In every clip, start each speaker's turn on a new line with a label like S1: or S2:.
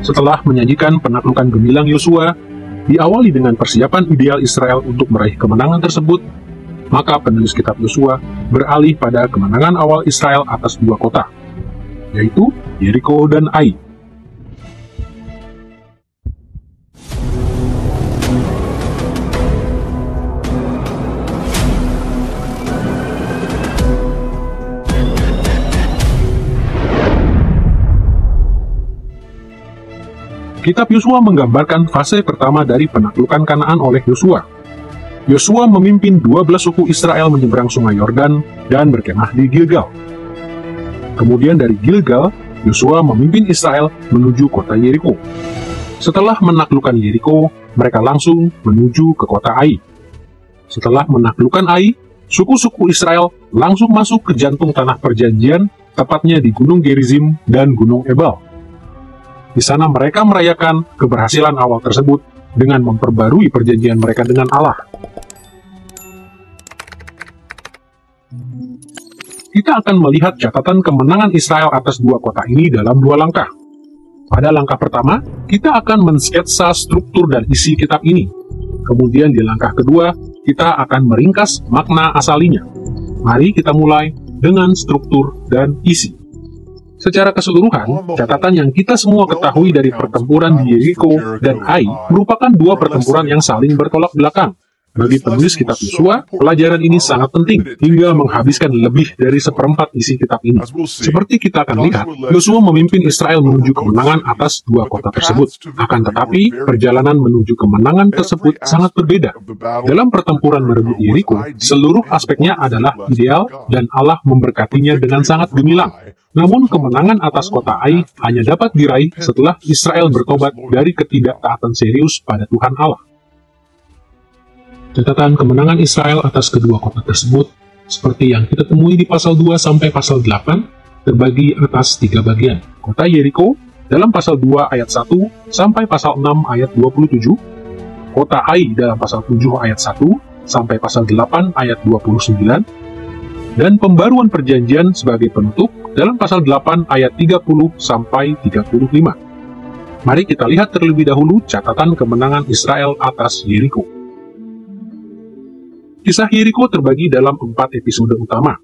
S1: Setelah menyajikan penaklukan gemilang Yosua, diawali dengan persiapan ideal Israel untuk meraih kemenangan tersebut, maka penulis kitab Yosua beralih pada kemenangan awal Israel atas dua kota, yaitu Yeriko dan Ai. Kitab Yosua menggambarkan fase pertama dari penaklukan Kanaan oleh Yosua. Yosua memimpin 12 suku Israel menyeberang sungai Yordan dan berkemah di Gilgal. Kemudian dari Gilgal, Yosua memimpin Israel menuju kota Yeriko. Setelah menaklukkan Yeriko, mereka langsung menuju ke kota Ai. Setelah menaklukkan Ai, suku-suku Israel langsung masuk ke jantung tanah perjanjian, tepatnya di Gunung Gerizim dan Gunung Ebal. Di sana mereka merayakan keberhasilan awal tersebut dengan memperbarui perjanjian mereka dengan Allah. Kita akan melihat catatan kemenangan Israel atas dua kota ini dalam dua langkah. Pada langkah pertama, kita akan mensketsa struktur dan isi kitab ini. Kemudian di langkah kedua, kita akan meringkas makna asalinya. Mari kita mulai dengan struktur dan isi. Secara keseluruhan, catatan yang kita semua ketahui dari pertempuran di Yeriko dan Ai merupakan dua pertempuran yang saling bertolak belakang. Bagi penulis kitab Yosua, pelajaran ini sangat penting hingga menghabiskan lebih dari seperempat isi kitab ini. Seperti kita akan lihat, Yosua memimpin Israel menuju kemenangan atas dua kota tersebut. Akan tetapi, perjalanan menuju kemenangan tersebut sangat berbeda. Dalam pertempuran merebut Yeriko, seluruh aspeknya adalah ideal dan Allah memberkatinya dengan sangat gemilang. Namun kemenangan atas kota Ai hanya dapat diraih setelah Israel bertobat dari ketidaktaatan serius pada Tuhan Allah. Catatan kemenangan Israel atas kedua kota tersebut, seperti yang kita temui di pasal 2 sampai pasal 8, terbagi atas 3 bagian. Kota Yeriko dalam pasal 2 ayat 1 sampai pasal 6 ayat 27, kota Ai dalam pasal 7 ayat 1 sampai pasal 8 ayat 29, dan pembaruan perjanjian sebagai penutup dalam pasal 8 ayat 30 sampai 35. Mari kita lihat terlebih dahulu catatan kemenangan Israel atas Yeriko. Kisah Yeriko terbagi dalam 4 episode utama.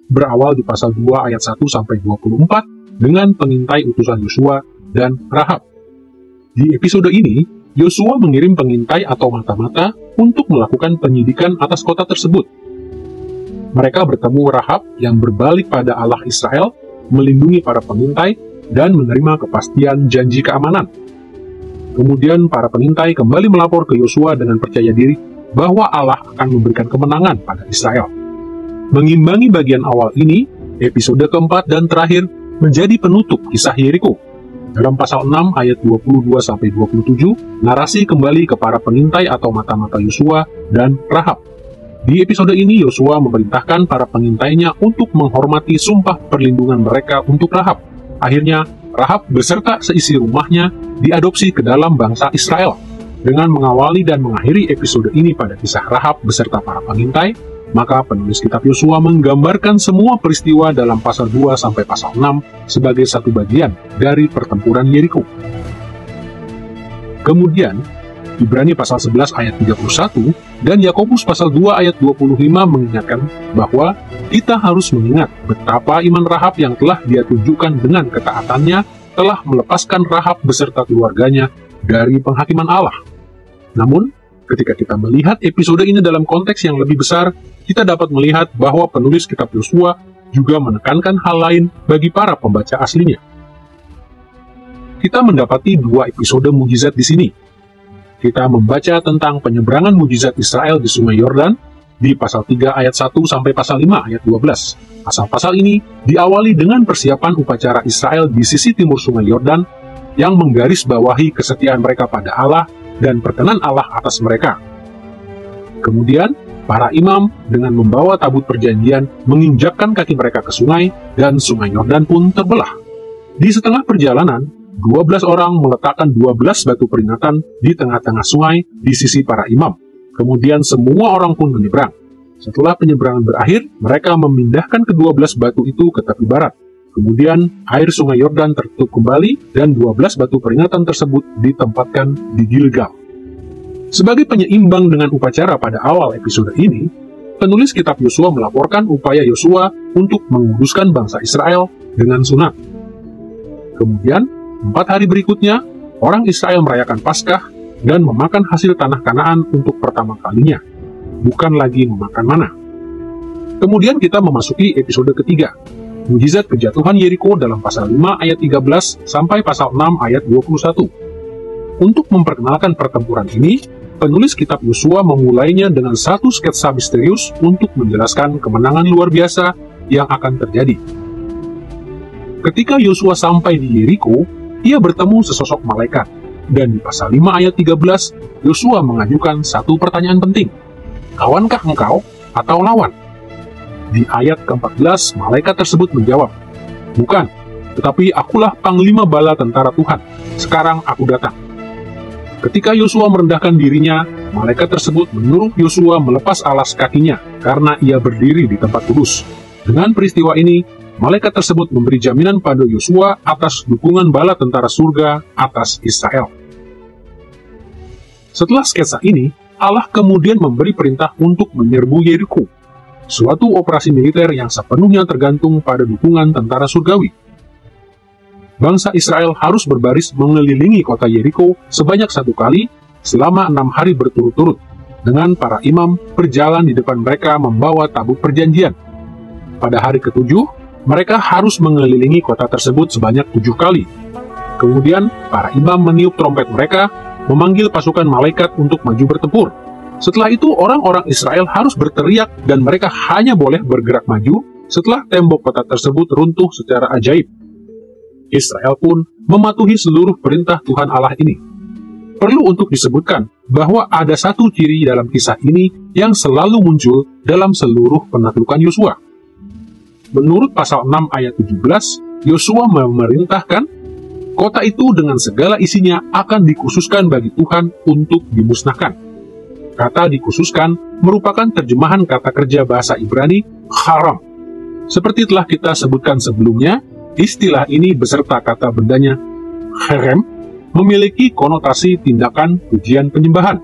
S1: Berawal di pasal 2 ayat 1 sampai 24 dengan pengintai utusan Yosua dan Rahab. Di episode ini, Yosua mengirim pengintai atau mata-mata untuk melakukan penyidikan atas kota tersebut. Mereka bertemu Rahab yang berbalik pada Allah Israel, melindungi para pengintai, dan menerima kepastian janji keamanan. Kemudian para pengintai kembali melapor ke Yosua dengan percaya diri bahwa Allah akan memberikan kemenangan pada Israel. Mengimbangi bagian awal ini, episode keempat dan terakhir menjadi penutup kisah Yeriko. Dalam pasal 6 ayat 22-27, narasi kembali ke para pengintai atau mata-mata Yosua dan Rahab. Di episode ini, Yosua memerintahkan para pengintainya untuk menghormati sumpah perlindungan mereka untuk Rahab. Akhirnya, Rahab beserta seisi rumahnya diadopsi ke dalam bangsa Israel. Dengan mengawali dan mengakhiri episode ini pada kisah Rahab beserta para pengintai, maka penulis kitab Yosua menggambarkan semua peristiwa dalam pasal 2 sampai pasal 6 sebagai satu bagian dari pertempuran Yeriko. Kemudian, Ibrani pasal 11 ayat 31 dan Yakobus pasal 2 ayat 25 mengingatkan bahwa kita harus mengingat betapa iman Rahab yang telah dia tunjukkan dengan ketaatannya telah melepaskan Rahab beserta keluarganya dari penghakiman Allah. Namun, ketika kita melihat episode ini dalam konteks yang lebih besar, kita dapat melihat bahwa penulis kitab Yosua juga menekankan hal lain bagi para pembaca aslinya. Kita mendapati 2 episode mujizat di sini. Kita membaca tentang penyeberangan mujizat Israel di Sungai Yordan di pasal 3 ayat 1 sampai pasal 5 ayat 12. Pasal-pasal ini diawali dengan persiapan upacara Israel di sisi timur Sungai Yordan yang menggarisbawahi kesetiaan mereka pada Allah dan perkenan Allah atas mereka. Kemudian, para imam dengan membawa tabut perjanjian menginjakkan kaki mereka ke sungai, dan Sungai Yordan pun terbelah. Di setengah perjalanan, 12 orang meletakkan 12 batu peringatan di tengah-tengah sungai di sisi para imam. Kemudian semua orang pun menyeberang. Setelah penyeberangan berakhir, mereka memindahkan ke-12 batu itu ke tepi barat. Kemudian, air sungai Yordan tertutup kembali dan 12 batu peringatan tersebut ditempatkan di Gilgal. Sebagai penyeimbang dengan upacara pada awal episode ini, penulis kitab Yosua melaporkan upaya Yosua untuk menguduskan bangsa Israel dengan sunat. Kemudian, 4 hari berikutnya, orang Israel merayakan Paskah dan memakan hasil tanah Kanaan untuk pertama kalinya, bukan lagi memakan mana. Kemudian kita memasuki episode ketiga, mukjizat kejatuhan Yeriko dalam pasal 5 ayat 13 sampai pasal 6 ayat 21. Untuk memperkenalkan pertempuran ini, penulis kitab Yosua memulainya dengan satu sketsa misterius untuk menjelaskan kemenangan luar biasa yang akan terjadi. Ketika Yosua sampai di Yeriko, ia bertemu sesosok malaikat, dan di pasal 5 ayat 13, Yosua mengajukan satu pertanyaan penting. Kawankah engkau atau lawan? Di ayat ke-14, malaikat tersebut menjawab, bukan, tetapi akulah panglima bala tentara Tuhan. Sekarang aku datang. Ketika Yosua merendahkan dirinya, malaikat tersebut menyuruh Yosua melepas alas kakinya karena ia berdiri di tempat kudus. Dengan peristiwa ini, malaikat tersebut memberi jaminan pada Yosua atas dukungan bala tentara surga atas Israel. Setelah sketsa ini, Allah kemudian memberi perintah untuk menyerbu Yeriko, suatu operasi militer yang sepenuhnya tergantung pada dukungan tentara surgawi. Bangsa Israel harus berbaris mengelilingi kota Yeriko sebanyak 1 kali selama 6 hari berturut-turut, dengan para imam berjalan di depan mereka membawa tabut perjanjian. Pada hari ke-7, mereka harus mengelilingi kota tersebut sebanyak 7 kali. Kemudian, para imam meniup trompet mereka, memanggil pasukan malaikat untuk maju bertempur. Setelah itu, orang-orang Israel harus berteriak dan mereka hanya boleh bergerak maju setelah tembok kota tersebut runtuh secara ajaib. Israel pun mematuhi seluruh perintah Tuhan Allah ini. Perlu untuk disebutkan bahwa ada satu ciri dalam kisah ini yang selalu muncul dalam seluruh penaklukan Yosua. Menurut pasal 6 ayat 17, Yosua memerintahkan kota itu dengan segala isinya akan dikhususkan bagi Tuhan untuk dimusnahkan. Kata dikhususkan merupakan terjemahan kata kerja bahasa Ibrani haram. Seperti telah kita sebutkan sebelumnya, istilah ini beserta kata bendanya, herem, memiliki konotasi tindakan pujian penyembahan.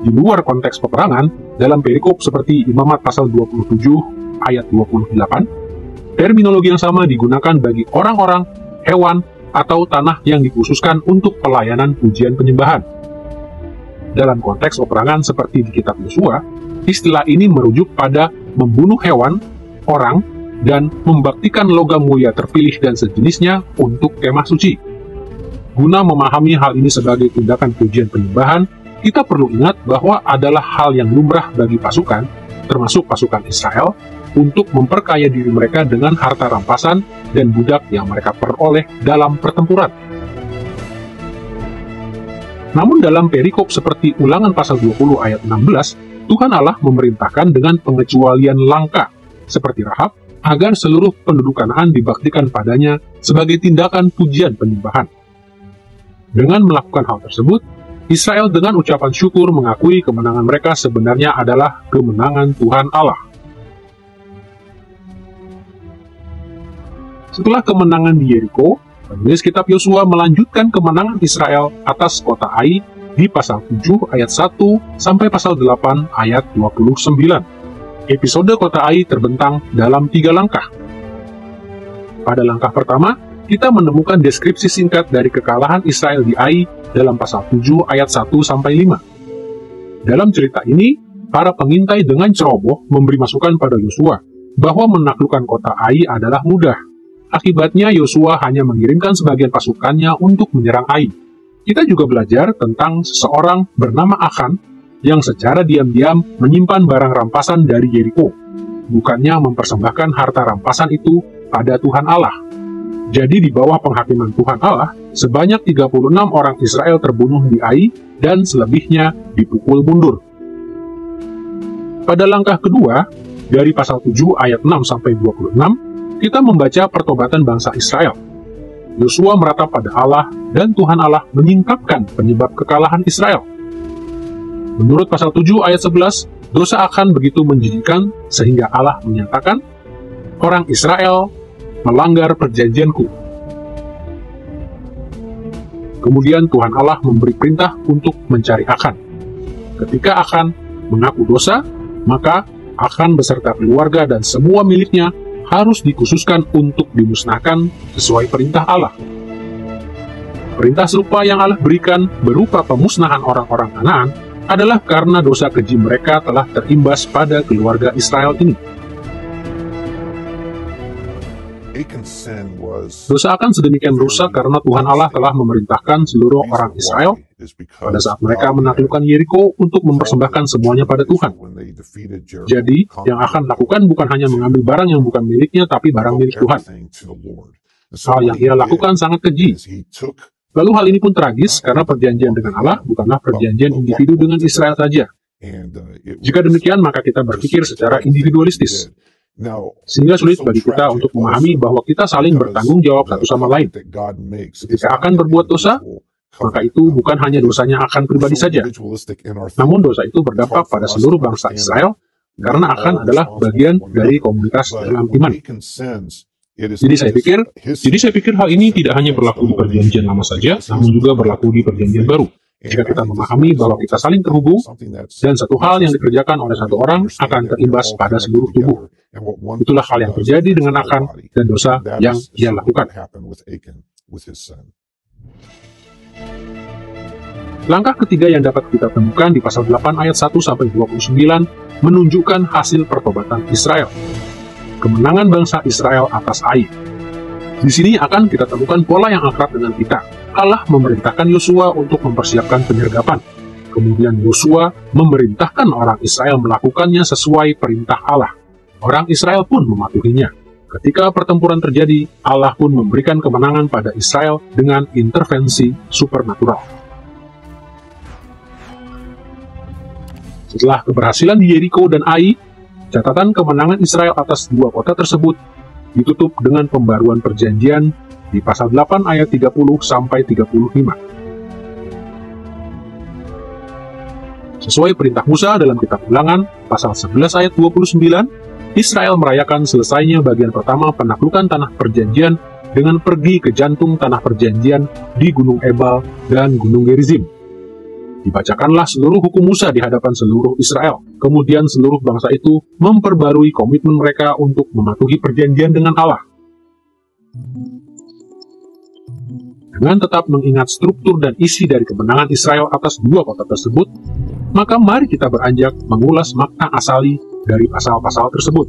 S1: Di luar konteks peperangan, dalam perikop seperti Imamat pasal 27 ayat 28, terminologi yang sama digunakan bagi orang-orang, hewan, atau tanah yang dikhususkan untuk pelayanan pujian penyembahan. Dalam konteks peperangan seperti di kitab Yosua, istilah ini merujuk pada membunuh hewan, orang, dan membaktikan logam mulia terpilih dan sejenisnya untuk kemah suci. Guna memahami hal ini sebagai tindakan pujian penyembahan, kita perlu ingat bahwa adalah hal yang lumrah bagi pasukan, termasuk pasukan Israel, untuk memperkaya diri mereka dengan harta rampasan dan budak yang mereka peroleh dalam pertempuran. Namun dalam perikop seperti Ulangan pasal 20 ayat 16, Tuhan Allah memerintahkan dengan pengecualian langka, seperti Rahab, agar seluruh penduduk Kanaan dibaktikan padanya sebagai tindakan pujian penyembahan. Dengan melakukan hal tersebut, Israel dengan ucapan syukur mengakui kemenangan mereka sebenarnya adalah kemenangan Tuhan Allah. Setelah kemenangan di Yeriko, penulis kitab Yosua melanjutkan kemenangan Israel atas kota Ai di pasal 7 ayat 1 sampai pasal 8 ayat 29. Episode kota Ai terbentang dalam 3 langkah. Pada langkah pertama, kita menemukan deskripsi singkat dari kekalahan Israel di Ai dalam pasal 7 ayat 1 sampai 5. Dalam cerita ini, para pengintai dengan ceroboh memberi masukan pada Yosua bahwa menaklukkan kota Ai adalah mudah. Akibatnya Yosua hanya mengirimkan sebagian pasukannya untuk menyerang Ai. Kita juga belajar tentang seseorang bernama Achan yang secara diam-diam menyimpan barang rampasan dari Yeriko, bukannya mempersembahkan harta rampasan itu pada Tuhan Allah. Jadi di bawah penghakiman Tuhan Allah, sebanyak 36 orang Israel terbunuh di Ai dan selebihnya dipukul mundur. Pada langkah kedua, dari pasal 7 ayat 6 sampai 26, kita membaca pertobatan bangsa Israel. Yosua meratap pada Allah dan Tuhan Allah menyingkapkan penyebab kekalahan Israel. Menurut pasal 7 ayat 11, dosa Achan begitu menjijikkan sehingga Allah menyatakan, orang Israel melanggar perjanjianku. Kemudian Tuhan Allah memberi perintah untuk mencari Akan. Ketika Akan mengaku dosa, maka Akan beserta keluarga dan semua miliknya harus dikhususkan untuk dimusnahkan sesuai perintah Allah. Perintah serupa yang Allah berikan berupa pemusnahan orang-orang Kanaan adalah karena dosa keji mereka telah terimbas pada keluarga Israel ini. Dosa Akan sedemikian rusak karena Tuhan Allah telah memerintahkan seluruh orang Israel pada saat mereka menaklukkan Yeriko untuk mempersembahkan semuanya pada Tuhan. Jadi, yang Akan lakukan bukan hanya mengambil barang yang bukan miliknya, tapi barang milik Tuhan. Hal yang ia lakukan sangat keji. Lalu hal ini pun tragis karena perjanjian dengan Allah bukanlah perjanjian individu dengan Israel saja. Jika demikian, maka kita berpikir secara individualistis. Sehingga sulit bagi kita untuk memahami bahwa kita saling bertanggung jawab satu sama lain. Ketika Akan berbuat dosa, maka itu bukan hanya dosanya Akan pribadi saja. Namun dosa itu berdampak pada seluruh bangsa Israel, karena Akan adalah bagian dari komunitas dalam iman. Jadi saya pikir hal ini tidak hanya berlaku di perjanjian lama saja, namun juga berlaku di perjanjian baru. Jika kita memahami bahwa kita saling terhubung, dan satu hal yang dikerjakan oleh satu orang akan terimbas pada seluruh tubuh. Itulah hal yang terjadi dengan Akan dan dosa yang ia lakukan. Langkah ketiga yang dapat kita temukan di pasal 8 ayat 1-29 menunjukkan hasil pertobatan Israel. Kemenangan bangsa Israel atas Ai. Di sini akan kita temukan pola yang akrab dengan kita. Allah memerintahkan Yosua untuk mempersiapkan penyergapan. Kemudian Yosua memerintahkan orang Israel melakukannya sesuai perintah Allah. Orang Israel pun mematuhinya. Ketika pertempuran terjadi, Allah pun memberikan kemenangan pada Israel dengan intervensi supernatural. Setelah keberhasilan di Yeriko dan Ai, catatan kemenangan Israel atas dua kota tersebut ditutup dengan pembaruan perjanjian di pasal 8 ayat 30-35. Sesuai perintah Musa dalam kitab Ulangan, pasal 11 ayat 29, Israel merayakan selesainya bagian pertama penaklukan tanah perjanjian dengan pergi ke jantung tanah perjanjian di Gunung Ebal dan Gunung Gerizim. Dibacakanlah seluruh hukum Musa di hadapan seluruh Israel. Kemudian seluruh bangsa itu memperbarui komitmen mereka untuk mematuhi perjanjian dengan Allah. Dengan tetap mengingat struktur dan isi dari kemenangan Israel atas dua kota tersebut, maka mari kita beranjak mengulas makna asali dari pasal-pasal tersebut.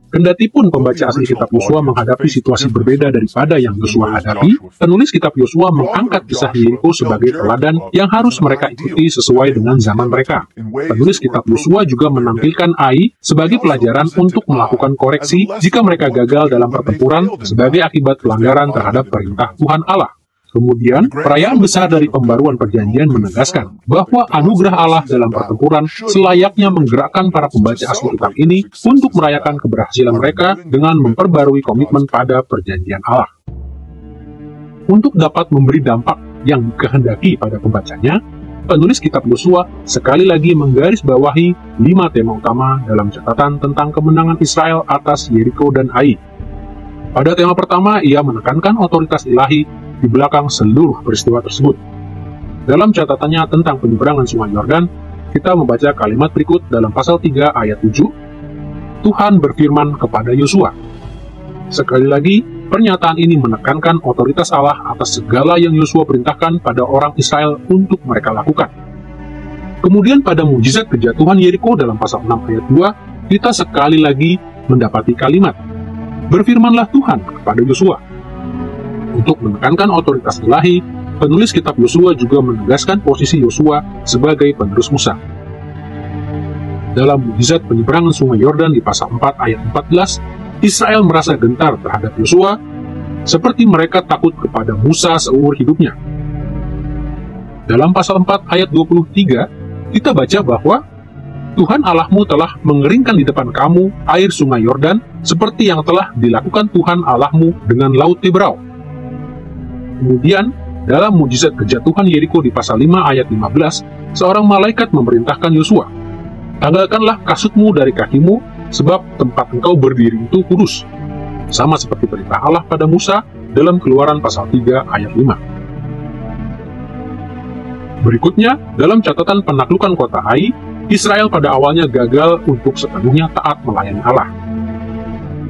S1: Kendati pun pembaca asli kitab Yosua menghadapi situasi berbeda daripada yang Yosua hadapi, penulis kitab Yosua mengangkat kisah Yeriko sebagai teladan yang harus mereka ikuti sesuai dengan zaman mereka. Penulis kitab Yosua juga menampilkan Ai sebagai pelajaran untuk melakukan koreksi jika mereka gagal dalam pertempuran sebagai akibat pelanggaran terhadap perintah Tuhan Allah. Kemudian, perayaan besar dari pembaruan perjanjian menegaskan bahwa anugerah Allah dalam pertempuran selayaknya menggerakkan para pembaca asli kitab ini untuk merayakan keberhasilan mereka dengan memperbarui komitmen pada perjanjian Allah. Untuk dapat memberi dampak yang dikehendaki pada pembacanya, penulis kitab Yosua sekali lagi menggarisbawahi 5 tema utama dalam catatan tentang kemenangan Israel atas Yeriko dan Ai. Pada tema pertama, ia menekankan otoritas ilahi di belakang seluruh peristiwa tersebut. Dalam catatannya tentang penyeberangan Sungai Yordan, kita membaca kalimat berikut dalam pasal 3 ayat 7, Tuhan berfirman kepada Yosua. Sekali lagi, pernyataan ini menekankan otoritas Allah atas segala yang Yosua perintahkan pada orang Israel untuk mereka lakukan. Kemudian pada mujizat kejatuhan Yeriko dalam pasal 6 ayat 2, kita sekali lagi mendapati kalimat, berfirmanlah Tuhan kepada Yosua. Untuk menekankan otoritas ilahi, penulis kitab Yosua juga menegaskan posisi Yosua sebagai penerus Musa. Dalam mujizat penyeberangan Sungai Yordan di pasal 4 ayat 14, Israel merasa gentar terhadap Yosua, seperti mereka takut kepada Musa seumur hidupnya. Dalam pasal 4 ayat 23, kita baca bahwa Tuhan Allahmu telah mengeringkan di depan kamu air Sungai Yordan, seperti yang telah dilakukan Tuhan Allahmu dengan Laut Tebrau. Kemudian, dalam mujizat kejatuhan Yeriko di pasal 5 ayat 15, seorang malaikat memerintahkan Yosua, tanggalkanlah kasutmu dari kakimu, sebab tempat engkau berdiri itu kudus. Sama seperti perintah Allah pada Musa dalam Keluaran pasal 3 ayat 5. Berikutnya, dalam catatan penaklukan kota Ai, Israel pada awalnya gagal untuk sepenuhnya taat melayani Allah.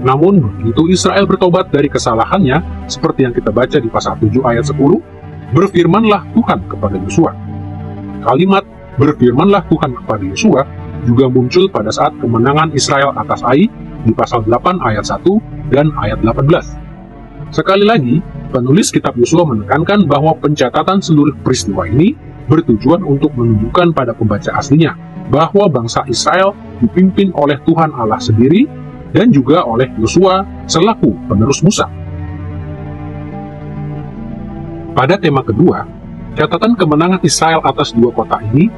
S1: Namun, begitu Israel bertobat dari kesalahannya, seperti yang kita baca di pasal 7 ayat 10, berfirmanlah Tuhan kepada Yosua. Kalimat berfirmanlah Tuhan kepada Yosua juga muncul pada saat kemenangan Israel atas Ai di pasal 8 ayat 1 dan ayat 18. Sekali lagi, penulis kitab Yosua menekankan bahwa pencatatan seluruh peristiwa ini bertujuan untuk menunjukkan pada pembaca aslinya bahwa bangsa Israel dipimpin oleh Tuhan Allah sendiri dan juga oleh Yosua selaku penerus Musa. Pada tema kedua, catatan kemenangan Israel atas dua kota ini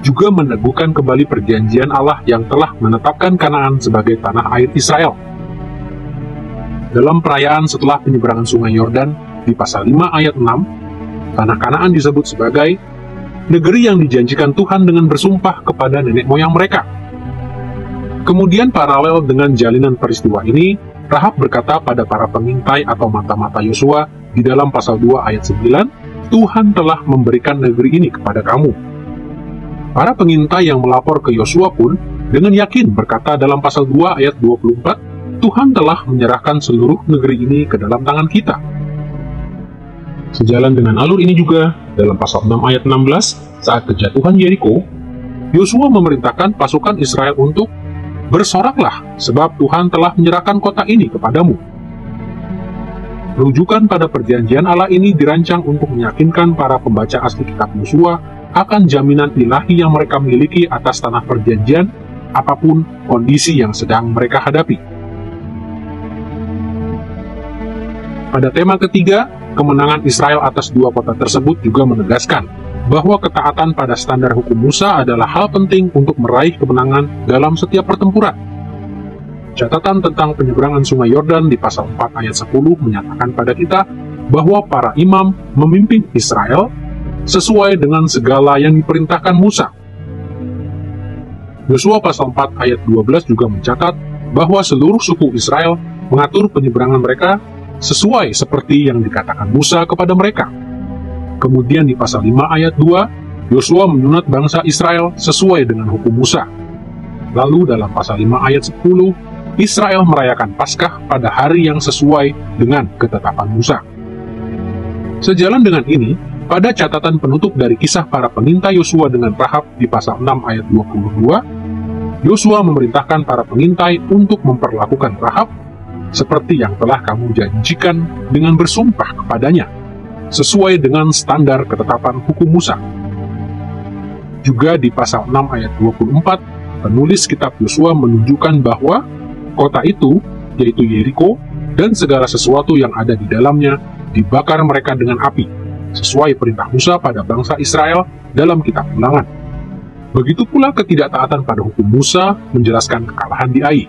S1: juga meneguhkan kembali perjanjian Allah yang telah menetapkan Kanaan sebagai tanah air Israel. Dalam perayaan setelah penyeberangan sungai Yordan di pasal 5 ayat 6, tanah Kanaan disebut sebagai negeri yang dijanjikan Tuhan dengan bersumpah kepada nenek moyang mereka. Kemudian paralel dengan jalinan peristiwa ini, Rahab berkata pada para pengintai atau mata-mata Yosua di dalam pasal 2 ayat 9, Tuhan telah memberikan negeri ini kepada kamu. Para pengintai yang melapor ke Yosua pun dengan yakin berkata dalam pasal 2 ayat 24, Tuhan telah menyerahkan seluruh negeri ini ke dalam tangan kita. Sejalan dengan alur ini juga, dalam pasal 6 ayat 16, saat kejatuhan Yeriko, Yosua memerintahkan pasukan Israel untuk bersoraklah, sebab Tuhan telah menyerahkan kota ini kepadamu. Rujukan pada perjanjian Allah ini dirancang untuk meyakinkan para pembaca asli kitab Yosua akan jaminan ilahi yang mereka miliki atas tanah perjanjian, apapun kondisi yang sedang mereka hadapi. Pada tema ketiga, kemenangan Israel atas dua kota tersebut juga menegaskan bahwa ketaatan pada standar hukum Musa adalah hal penting untuk meraih kemenangan dalam setiap pertempuran. Catatan tentang penyeberangan sungai Yordan di pasal 4 ayat 10 menyatakan pada kita bahwa para imam memimpin Israel sesuai dengan segala yang diperintahkan Musa. Yosua pasal 4 ayat 12 juga mencatat bahwa seluruh suku Israel mengatur penyeberangan mereka sesuai seperti yang dikatakan Musa kepada mereka. Kemudian di pasal 5 ayat 2, Yosua menyunat bangsa Israel sesuai dengan hukum Musa. Lalu dalam pasal 5 ayat 10, Israel merayakan Paskah pada hari yang sesuai dengan ketetapan Musa. Sejalan dengan ini, pada catatan penutup dari kisah para pengintai Yosua dengan Rahab di pasal 6 ayat 22, Yosua memerintahkan para pengintai untuk memperlakukan Rahab seperti yang telah kamu janjikan dengan bersumpah kepadanya, sesuai dengan standar ketetapan hukum Musa. Juga di pasal 6 ayat 24, penulis kitab Yosua menunjukkan bahwa kota itu, yaitu Yeriko, dan segala sesuatu yang ada di dalamnya, dibakar mereka dengan api, sesuai perintah Musa pada bangsa Israel dalam kitab Ulangan. Begitu pula ketidaktaatan pada hukum Musa menjelaskan kekalahan di Ai.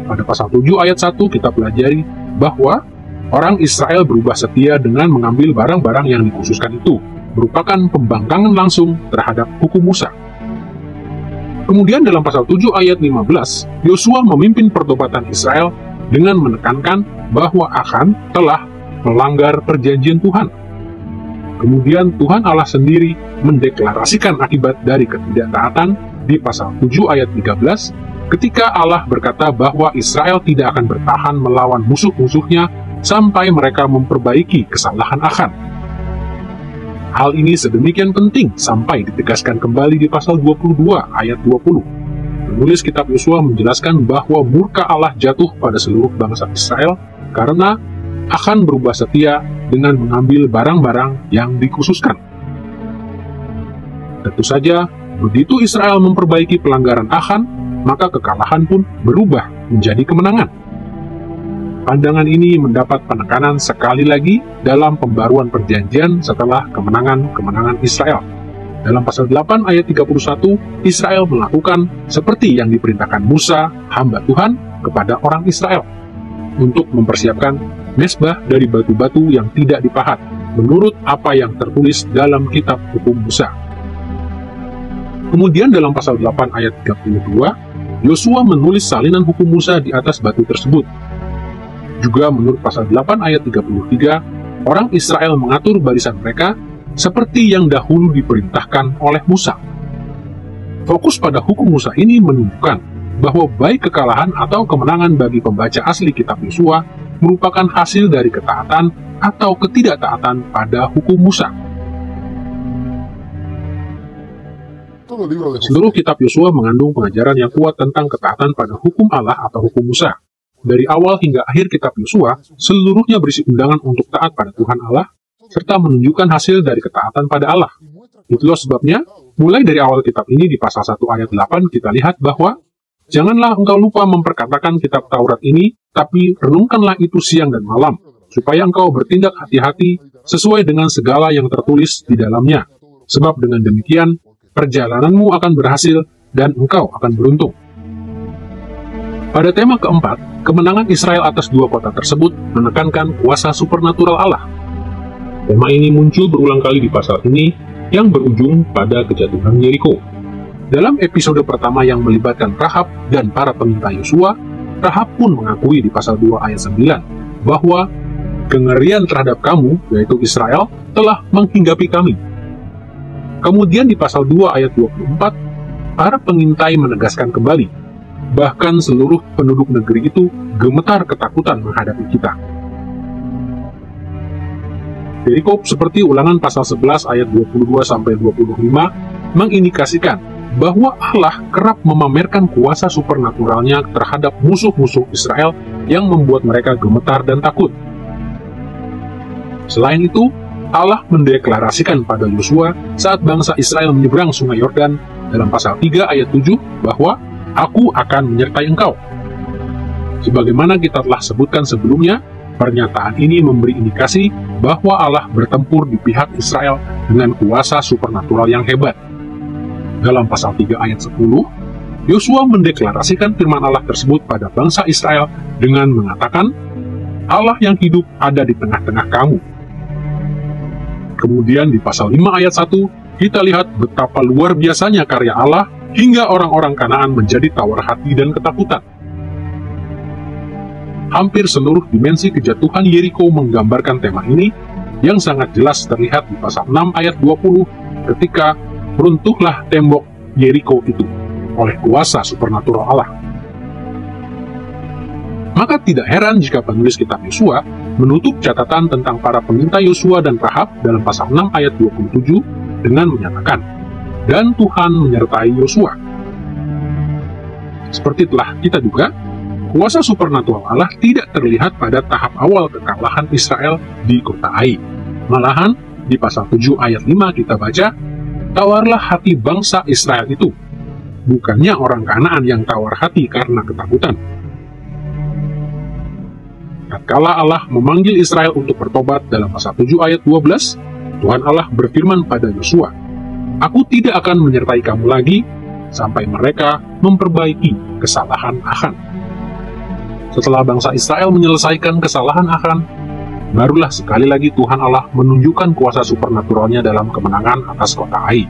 S1: Pada pasal 7 ayat 1 kita pelajari bahwa orang Israel berubah setia dengan mengambil barang-barang yang dikhususkan itu, merupakan pembangkangan langsung terhadap hukum Musa. Kemudian dalam pasal 7 ayat 15, Yosua memimpin pertobatan Israel dengan menekankan bahwa Achan telah melanggar perjanjian Tuhan. Kemudian Tuhan Allah sendiri mendeklarasikan akibat dari ketidaktaatan di pasal 7 ayat 13, ketika Allah berkata bahwa Israel tidak akan bertahan melawan musuh-musuhnya sampai mereka memperbaiki kesalahan Achan. Hal ini sedemikian penting sampai ditegaskan kembali di pasal 22 ayat 20. Penulis kitab Yosua menjelaskan bahwa murka Allah jatuh pada seluruh bangsa Israel karena Achan berubah setia dengan mengambil barang-barang yang dikhususkan. Tentu saja, begitu Israel memperbaiki pelanggaran Achan, maka kekalahan pun berubah menjadi kemenangan. Pandangan ini mendapat penekanan sekali lagi dalam pembaruan perjanjian setelah kemenangan-kemenangan Israel. Dalam pasal 8 ayat 31, Israel melakukan seperti yang diperintahkan Musa, hamba Tuhan, kepada orang Israel, untuk mempersiapkan mezbah dari batu-batu yang tidak dipahat, menurut apa yang tertulis dalam kitab hukum Musa. Kemudian dalam pasal 8 ayat 32, Yosua menulis salinan hukum Musa di atas batu tersebut. Juga menurut pasal 8 ayat 33, orang Israel mengatur barisan mereka seperti yang dahulu diperintahkan oleh Musa. Fokus pada hukum Musa ini menunjukkan bahwa baik kekalahan atau kemenangan bagi pembaca asli kitab Yosua merupakan hasil dari ketaatan atau ketidaktaatan pada hukum Musa. Seluruh kitab Yosua mengandung pengajaran yang kuat tentang ketaatan pada hukum Allah atau hukum Musa. Dari awal hingga akhir kitab Yosua, seluruhnya berisi undangan untuk taat pada Tuhan Allah, serta menunjukkan hasil dari ketaatan pada Allah. Itulah sebabnya, mulai dari awal kitab ini di pasal 1 ayat 8 kita lihat bahwa janganlah engkau lupa memperkatakan kitab Taurat ini, tapi renungkanlah itu siang dan malam, supaya engkau bertindak hati-hati sesuai dengan segala yang tertulis di dalamnya. Sebab dengan demikian, perjalananmu akan berhasil dan engkau akan beruntung. Pada tema keempat, kemenangan Israel atas dua kota tersebut menekankan kuasa supernatural Allah. Tema ini muncul berulang kali di pasal ini yang berujung pada kejatuhan Yeriko. Dalam episode pertama yang melibatkan Rahab dan para pengintai Yosua, Rahab pun mengakui di pasal 2 ayat 9 bahwa kengerian terhadap kamu, yaitu Israel, telah menghinggapi kami. Kemudian di pasal 2 ayat 24, para pengintai menegaskan kembali, bahkan seluruh penduduk negeri itu gemetar ketakutan menghadapi kita. Yeriko seperti ulangan pasal 11 ayat 22-25 mengindikasikan bahwa Allah kerap memamerkan kuasa supernaturalnya terhadap musuh-musuh Israel yang membuat mereka gemetar dan takut. Selain itu, Allah mendeklarasikan pada Yosua saat bangsa Israel menyeberang sungai Yordan dalam pasal 3 ayat 7 bahwa Aku akan menyertai engkau. Sebagaimana kita telah sebutkan sebelumnya, pernyataan ini memberi indikasi bahwa Allah bertempur di pihak Israel dengan kuasa supernatural yang hebat. Dalam pasal 3 ayat 10, Yosua mendeklarasikan firman Allah tersebut pada bangsa Israel dengan mengatakan, Allah yang hidup ada di tengah-tengah kamu. Kemudian di pasal 5 ayat 1, kita lihat betapa luar biasanya karya Allah hingga orang-orang Kanaan menjadi tawar hati dan ketakutan. Hampir seluruh dimensi kejatuhan Yeriko menggambarkan tema ini, yang sangat jelas terlihat di pasal 6 ayat 20 ketika runtuhlah tembok Yeriko itu oleh kuasa supernatural Allah. Maka tidak heran jika penulis kitab Yosua menutup catatan tentang para pengintai Yosua dan Rahab dalam pasal 6 ayat 27 dengan menyatakan, dan Tuhan menyertai Yosua. Seperti telah kita duga, kuasa supernatural Allah tidak terlihat pada tahap awal kekalahan Israel di kota Ai. Malahan, di pasal 7 ayat 5 kita baca, tawarlah hati bangsa Israel itu, bukannya orang Kanaan yang tawar hati karena ketakutan. Tatkala Allah memanggil Israel untuk bertobat dalam pasal 7 ayat 12, Tuhan Allah berfirman pada Yosua, Aku tidak akan menyertai kamu lagi, sampai mereka memperbaiki kesalahan Achan. Setelah bangsa Israel menyelesaikan kesalahan Achan, barulah sekali lagi Tuhan Allah menunjukkan kuasa supernaturalnya dalam kemenangan atas kota Ai.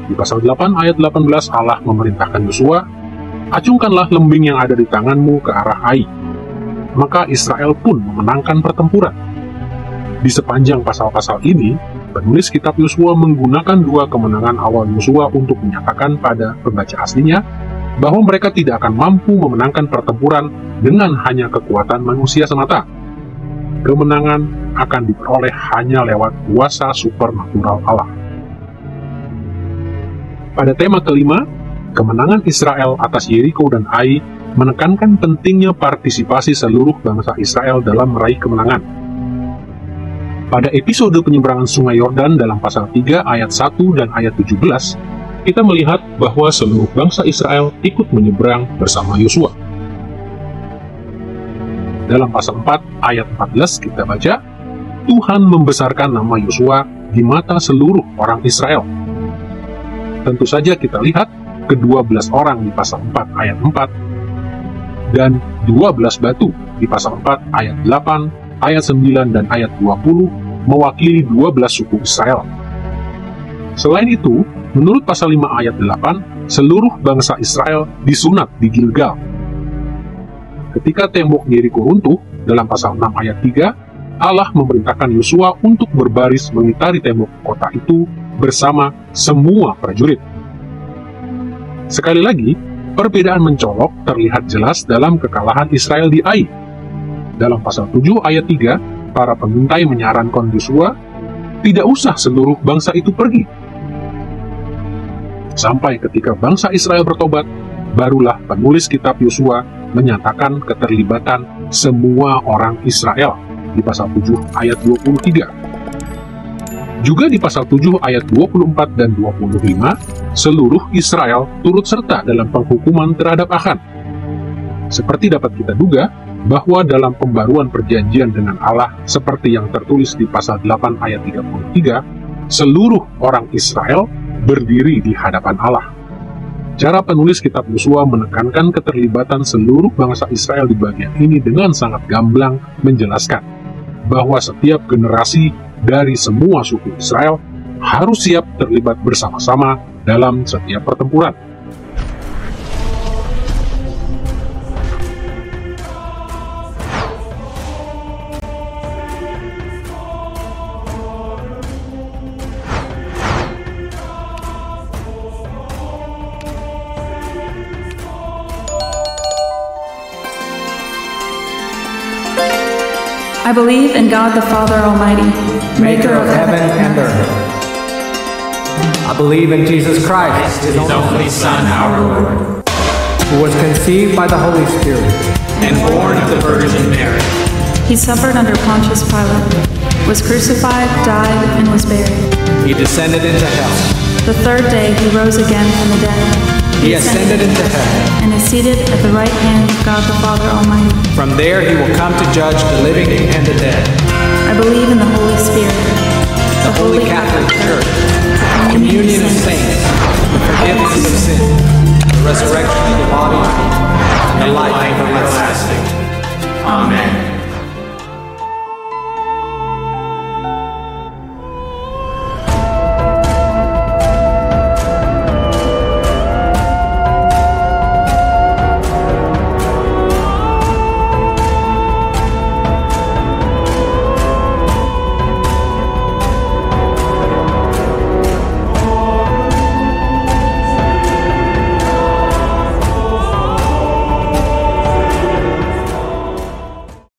S1: Di pasal 8 ayat 18 Allah memerintahkan Yosua, acungkanlah lembing yang ada di tanganmu ke arah Ai. Maka Israel pun memenangkan pertempuran. Di sepanjang pasal-pasal ini, penulis kitab Yosua menggunakan dua kemenangan awal Yosua untuk menyatakan pada pembaca aslinya bahwa mereka tidak akan mampu memenangkan pertempuran dengan hanya kekuatan manusia semata. Kemenangan akan diperoleh hanya lewat kuasa supernatural Allah. Pada tema kelima, kemenangan Israel atas Yeriko dan Ai menekankan pentingnya partisipasi seluruh bangsa Israel dalam meraih kemenangan. Pada episode penyeberangan sungai Yordan dalam pasal 3 ayat 1 dan ayat 17, kita melihat bahwa seluruh bangsa Israel ikut menyeberang bersama Yosua. Dalam pasal 4 ayat 14 kita baca, Tuhan membesarkan nama Yosua di mata seluruh orang Israel. Tentu saja kita lihat ke-12 orang di pasal 4 ayat 4, dan 12 batu di pasal 4 ayat 8, ayat 9 dan ayat 20 mewakili 12 suku Israel. Selain itu, Menurut pasal 5 ayat 8, seluruh bangsa Israel disunat di Gilgal. Ketika tembok Yeriko runtuh, dalam pasal 6 ayat 3, Allah memerintahkan Yosua untuk berbaris mengitari tembok kota itu bersama semua prajurit. Sekali lagi, perbedaan mencolok terlihat jelas dalam kekalahan Israel di Ai. Dalam pasal 7 ayat 3, para pengintai menyarankan Yosua, tidak usah seluruh bangsa itu pergi. Sampai ketika bangsa Israel bertobat, barulah penulis kitab Yosua menyatakan keterlibatan semua orang Israel di pasal 7 ayat 23. Juga di pasal 7 ayat 24 dan 25, seluruh Israel turut serta dalam penghukuman terhadap Achan. Seperti dapat kita duga, bahwa dalam pembaruan perjanjian dengan Allah seperti yang tertulis di pasal 8 ayat 33, seluruh orang Israel berdiri di hadapan Allah. Cara penulis kitab Yosua menekankan keterlibatan seluruh bangsa Israel di bagian ini dengan sangat gamblang menjelaskan bahwa setiap generasi dari semua suku Israel harus siap terlibat bersama-sama dalam setiap pertempuran.
S2: I believe in God the Father Almighty, maker of heaven and earth.
S3: I believe in Jesus Christ, His only Son, our Lord,
S4: who was conceived by the Holy Spirit
S3: and born of the Virgin Mary.
S2: He suffered under Pontius Pilate, was crucified, died, and was buried.
S3: He descended into hell.
S2: The third day He rose again from the dead.
S3: He ascended into heaven
S2: and is seated at the right hand of God the Father Almighty.
S3: From there He will come to judge the living and the dead.
S2: I believe in the Holy Spirit,
S3: the Holy Catholic Church, the communion of saints, the forgiveness of sins, the resurrection of the body, and the life everlasting. Amen.